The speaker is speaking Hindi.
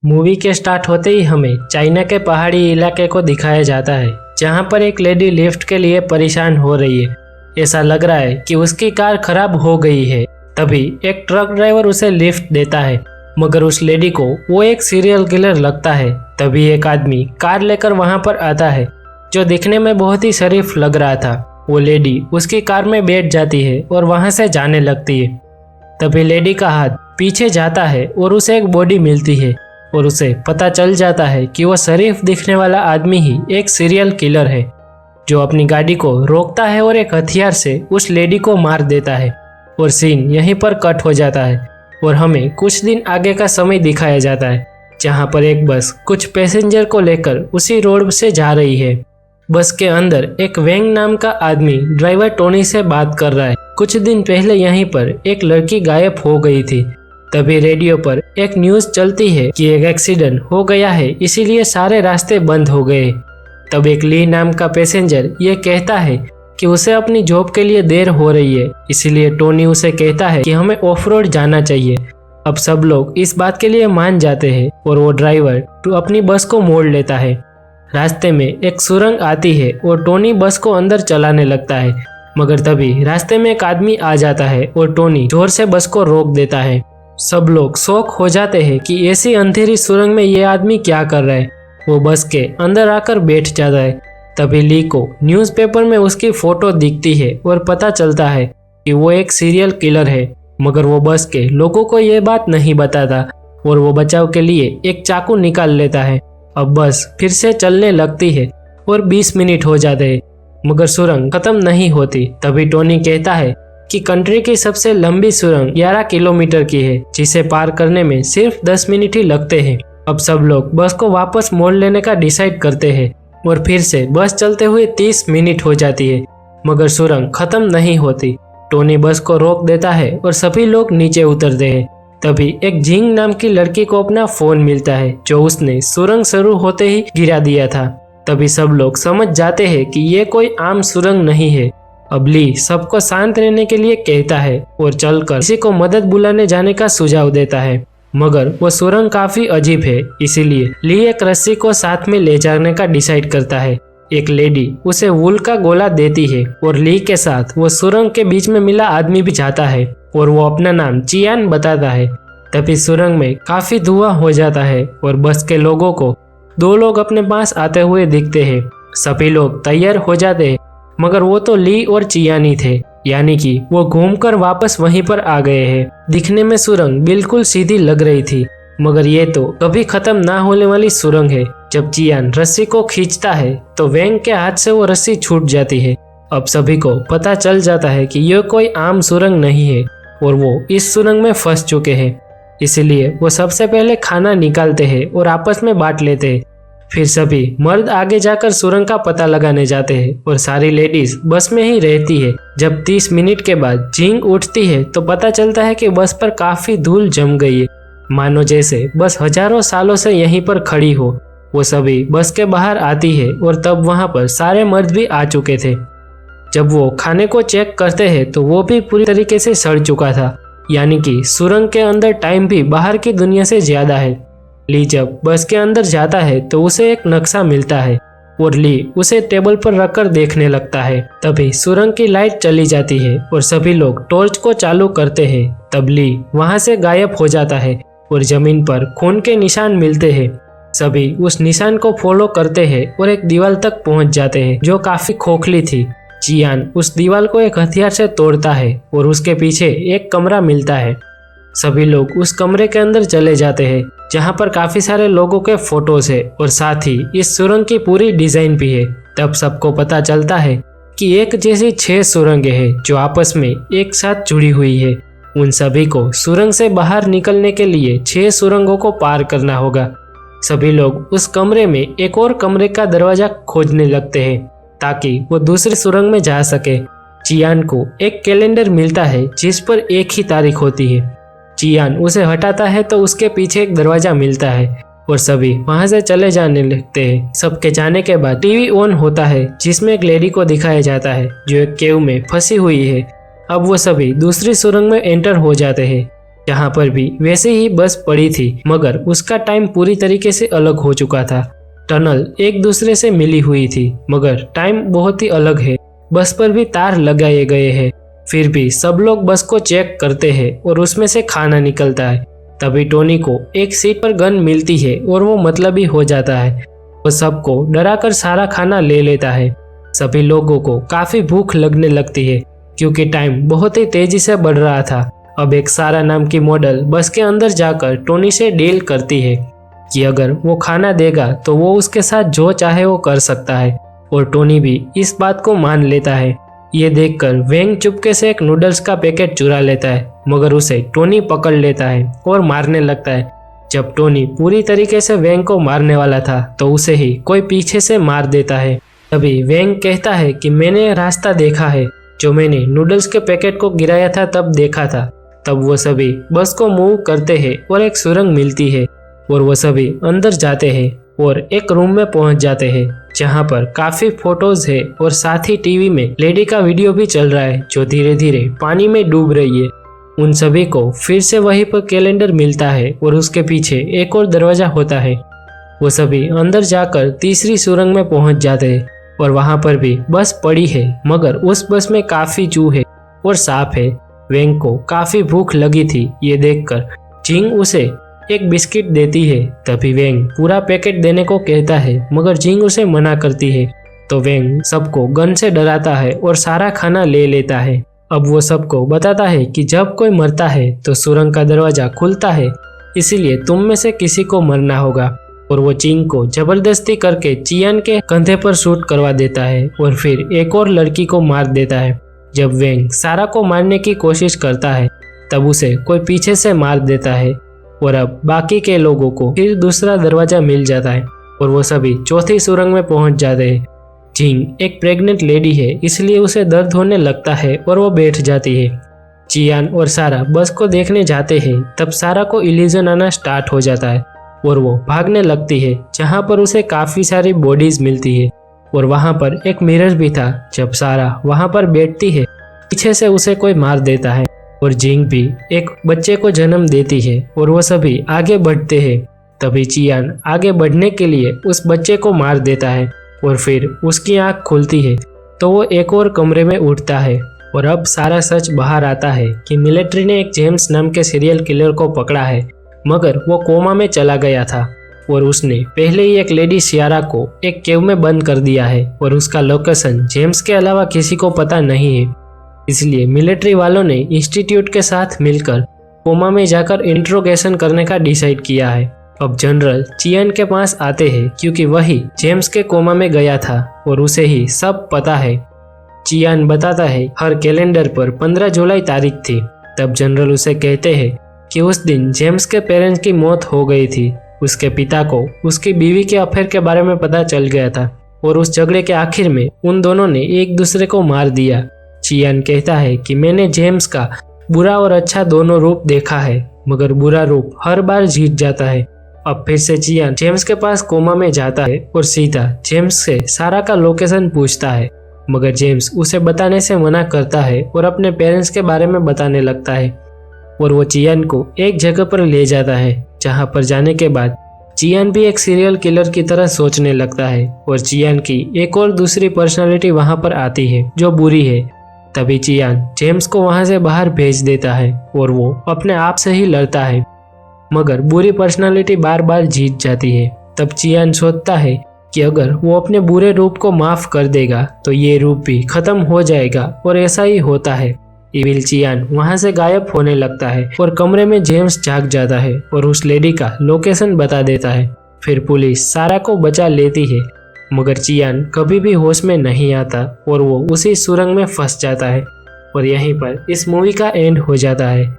मूवी के स्टार्ट होते ही हमें चाइना के पहाड़ी इलाके को दिखाया जाता है, जहां पर एक लेडी लिफ्ट के लिए परेशान हो रही है। ऐसा लग रहा है कि उसकी कार खराब हो गई है। तभी एक ट्रक ड्राइवर उसे लिफ्ट देता है, मगर उस लेडी को वो एक सीरियल किलर लगता है। तभी एक आदमी कार लेकर वहां पर आता है, जो दिखने में बहुत ही शरीफ लग रहा था। वो लेडी उसकी कार में बैठ जाती है और वहां से जाने लगती है। तभी लेडी का हाथ पीछे जाता है और उसे एक बॉडी मिलती है और उसे पता चल जाता है कि वो शरीफ दिखने वाला आदमी ही एक सीरियल किलर है, जो अपनी गाड़ी को रोकता है और एक हथियार से उस लेडी को मार देता है। और सीन यहीं पर कट हो जाता है और हमें कुछ दिन आगे का समय दिखाया जाता है, जहां पर एक बस कुछ पैसेंजर को लेकर उसी रोड से जा रही है। बस के अंदर एक वेंग नाम का आदमी ड्राइवर टोनी से बात कर रहा है। कुछ दिन पहले यहीं पर एक लड़की गायब हो गई थी। तभी रेडियो पर एक न्यूज चलती है कि एक एक्सीडेंट हो गया है, इसीलिए सारे रास्ते बंद हो गए। तब एक ली नाम का पैसेंजर ये कहता है कि उसे अपनी जॉब के लिए देर हो रही है, इसीलिए टोनी उसे कहता है कि हमें ऑफ रोड जाना चाहिए। अब सब लोग इस बात के लिए मान जाते हैं और वो ड्राइवर अपनी बस को मोड़ लेता है। रास्ते में एक सुरंग आती है और टोनी बस को अंदर चलाने लगता है, मगर तभी रास्ते में एक आदमी आ जाता है और टोनी जोर से बस को रोक देता है। सब लोग शॉक हो जाते हैं कि ऐसी अंधेरी सुरंग में ये आदमी क्या कर रहा है। वो बस के अंदर आकर बैठ जाता है। तभी ली को न्यूज़पेपर में उसकी फोटो दिखती है और पता चलता है कि वो एक सीरियल किलर है, मगर वो बस के लोगों को ये बात नहीं बताता और वो बचाव के लिए एक चाकू निकाल लेता है। अब बस फिर से चलने लगती है और 20 मिनट हो जाते हैं, मगर सुरंग खत्म नहीं होती। तभी टोनी कहता है कि कंट्री की सबसे लंबी सुरंग 11 किलोमीटर की है, जिसे पार करने में सिर्फ 10 मिनट ही लगते हैं। अब सब लोग बस को वापस मोड़ लेने का डिसाइड करते हैं और फिर से बस चलते हुए 30 मिनट हो जाती है, मगर सुरंग खत्म नहीं होती। टोनी बस को रोक देता है और सभी लोग नीचे उतरते हैं। तभी एक जिंग नाम की लड़की को अपना फोन मिलता है, जो उसने सुरंग शुरू होते ही गिरा दिया था। तभी सब लोग समझ जाते हैं कि ये कोई आम सुरंग नहीं है। अब ली सबको शांत रहने के लिए कहता है और चलकर किसी को मदद बुलाने जाने का सुझाव देता है, मगर वो सुरंग काफी अजीब है, इसीलिए ली एक रस्सी को साथ में ले जाने का डिसाइड करता है। एक लेडी उसे वूल का गोला देती है और ली के साथ वो सुरंग के बीच में मिला आदमी भी जाता है और वो अपना नाम चियान बताता है। तभी सुरंग में काफी धुआं हो जाता है और बस के लोगों को 2 लोग अपने पास आते हुए दिखते हैं। सभी लोग तैयार हो जाते हैं, मगर वो तो ली और चियान ही थे, यानी कि वो घूमकर वापस वहीं पर आ गए हैं। दिखने में सुरंग बिल्कुल सीधी लग रही थी, मगर ये तो कभी खत्म ना होने वाली सुरंग है। जब चियान रस्सी को खींचता है तो वेंग के हाथ से वो रस्सी छूट जाती है। अब सभी को पता चल जाता है कि यह कोई आम सुरंग नहीं है और वो इस सुरंग में फंस चुके हैं। इसलिए वो सबसे पहले खाना निकालते हैं और आपस में बांट लेते हैं। फिर सभी मर्द आगे जाकर सुरंग का पता लगाने जाते हैं और सारी लेडीज बस में ही रहती है। जब 30 मिनट के बाद जिंग उठती है तो पता चलता है कि बस पर काफी धूल जम गई है, मानो जैसे बस हजारों सालों से यहीं पर खड़ी हो। वो सभी बस के बाहर आती है और तब वहां पर सारे मर्द भी आ चुके थे। जब वो खाने को चेक करते हैं तो वो भी पूरी तरीके से सड़ चुका था, यानी कि सुरंग के अंदर टाइम भी बाहर की दुनिया से ज्यादा है। ली जब बस के अंदर जाता है तो उसे एक नक्शा मिलता है और ली उसे टेबल पर रखकर देखने लगता है। तभी सुरंग की लाइट चली जाती है और सभी लोग टॉर्च को चालू करते हैं। तब ली वहां से गायब हो जाता है और जमीन पर खून के निशान मिलते हैं। सभी उस निशान को फॉलो करते हैं और एक दीवार तक पहुंच जाते हैं, जो काफी खोखली थी। चियान उस दीवार को एक हथियार से तोड़ता है और उसके पीछे एक कमरा मिलता है। सभी लोग उस कमरे के अंदर चले जाते हैं, जहां पर काफी सारे लोगों के फोटोज है और साथ ही इस सुरंग की पूरी डिजाइन भी है। तब सबको पता चलता है कि एक जैसी 6 सुरंगें हैं जो आपस में एक साथ जुड़ी हुई है। उन सभी को सुरंग से बाहर निकलने के लिए 6 सुरंगों को पार करना होगा। सभी लोग उस कमरे में एक और कमरे का दरवाजा खोजने लगते हैं ताकि वो दूसरी सुरंग में जा सके। चियान को एक कैलेंडर मिलता है जिस पर एक ही तारीख होती है। चियान उसे हटाता है तो उसके पीछे एक दरवाजा मिलता है और सभी वहां से चले जाने लगते हैं। सबके जाने के बाद टीवी ऑन होता है, जिसमें एक लेडी को दिखाया जाता है जो एक केव में फंसी हुई है। अब वो सभी दूसरी सुरंग में एंटर हो जाते हैं। जहाँ पर भी वैसे ही बस पड़ी थी, मगर उसका टाइम पूरी तरीके से अलग हो चुका था। टनल एक दूसरे से मिली हुई थी, मगर टाइम बहुत ही अलग है। बस पर भी तार लगाए गए हैं, फिर भी सब लोग बस को चेक करते हैं और उसमें से खाना निकलता है। तभी टोनी को एक सीट पर गन मिलती है और वो मतलबी हो जाता है। वो सबको डराकर सारा खाना ले लेता है। सभी लोगों को काफी भूख लगने लगती है क्योंकि टाइम बहुत ही तेजी से बढ़ रहा था। अब एक सारा नाम की मॉडल बस के अंदर जाकर टोनी से डील करती है कि अगर वो खाना देगा तो वो उसके साथ जो चाहे वो कर सकता है, और टोनी भी इस बात को मान लेता है। ये देखकर वेंग चुपके से एक नूडल्स का पैकेट चुरा लेता है, मगर उसे टोनी पकड़ लेता है और मारने लगता है। जब टोनी पूरी तरीके से वेंग को मारने वाला था तो उसे ही कोई पीछे से मार देता है। तभी वेंग कहता है कि मैंने रास्ता देखा है, जो मैंने नूडल्स के पैकेट को गिराया था तब देखा था। तब वो सभी बस को मूव करते हैं और एक सुरंग मिलती है और वो सभी अंदर जाते हैं और एक रूम में पहुंच जाते हैं जहां पर काफी फोटोज है और साथ ही टीवी में लेडी का वीडियो भी चल रहा है जो धीरे धीरे पानी में डूब रही है। उन सभी को फिर से वहीं पर कैलेंडर मिलता है और उसके पीछे एक और दरवाजा होता है। वो सभी अंदर जाकर तीसरी सुरंग में पहुंच जाते हैं और वहां पर भी बस पड़ी है, मगर उस बस में काफी चूहे और सांप है। वेंग को काफी भूख लगी थी। ये देखकर जिंग उसे एक बिस्किट देती है। तभी वेंग पूरा पैकेट देने को कहता है, मगर जिंग उसे मना करती है। तो वेंग सबको गन से डराता है और सारा खाना ले लेता है। अब वो सबको बताता है कि जब कोई मरता है तो सुरंग का दरवाजा खुलता है, इसीलिए तुम में से किसी को मरना होगा। और वो जिंग को जबरदस्ती करके चियान के कंधे पर शूट करवा देता है और फिर एक और लड़की को मार देता है। जब वेंग सारा को मारने की कोशिश करता है तब उसे कोई पीछे से मार देता है और अब बाकी के लोगों को फिर दूसरा दरवाजा मिल जाता है और वो सभी चौथी सुरंग में पहुंच जाते हैं। जिंग एक प्रेग्नेंट लेडी है, इसलिए उसे दर्द होने लगता है और वो बैठ जाती है। चियान और सारा बस को देखने जाते हैं, तब सारा को इल्यूजन आना स्टार्ट हो जाता है और वो भागने लगती है, जहां पर उसे काफी सारी बॉडीज मिलती है और वहां पर एक मिरर भी था। जब सारा वहां पर बैठती है, पीछे से उसे कोई मार देता है और जिंग भी एक बच्चे को जन्म देती है और वो सभी आगे बढ़ते हैं। तभी चियान आगे बढ़ने के लिए उस बच्चे को मार देता है और फिर उसकी आंख खुलती है तो वो एक और कमरे में उठता है और अब सारा सच बाहर आता है कि मिलिट्री ने एक जेम्स नाम के सीरियल किलर को पकड़ा है, मगर वो कोमा में चला गया था और उसने पहले ही एक लेडी सियारा को एक केव में बंद कर दिया है और उसका लोकेशन जेम्स के अलावा किसी को पता नहीं है। इसलिए मिलिट्री वालों ने इंस्टीट्यूट के साथ मिलकर कोमा में जाकर इंट्रोगेशन करने का डिसाइड किया है। अब जनरल चियान के पास आते हैं क्योंकि वही जेम्स के कोमा में गया था और उसे ही सब पता है। चियान बताता है हर कैलेंडर पर 15 जुलाई तारीख थी। तब जनरल उसे कहते हैं कि उस दिन जेम्स के पेरेंट्स की मौत हो गई थी। उसके पिता को उसकी बीवी के अफेयर के बारे में पता चल गया था और उस झगड़े के आखिर में उन दोनों ने एक दूसरे को मार दिया। चियान कहता है कि मैंने जेम्स का बुरा और अच्छा दोनों रूप देखा है, मगर बुरा रूप हर बार जीत जाता है। अब फिर से चियान जेम्स के पास कोमा में जाता है और सीधा जेम्स से सारा का लोकेशन पूछता है, मगर जेम्स उसे बताने से मना करता है और अपने पेरेंट्स के बारे में बताने लगता है और वो चियान को एक जगह पर ले जाता है, जहां पर जाने के बाद चियान भी एक सीरियल किलर की तरह सोचने लगता है और चियान की एक और दूसरी पर्सनालिटी वहां पर आती है जो बुरी है। तभी चियान जेम्स को वहां से बाहर भेज देता है और वो अपने आप से ही लड़ता है, मगर बुरी पर्सनालिटी बार बार जीत जाती है। तब चियान सोचता है कि अगर वो अपने बुरे रूप को माफ कर देगा तो ये रूप भी खत्म हो जाएगा और ऐसा ही होता है। इविल चियान वहां से गायब होने लगता है और कमरे में जेम्स जाग जाता है और उस लेडी का लोकेशन बता देता है। फिर पुलिस सारा को बचा लेती है, मगर चियान कभी भी होश में नहीं आता और वो उसी सुरंग में फंस जाता है और यहीं पर इस मूवी का एंड हो जाता है।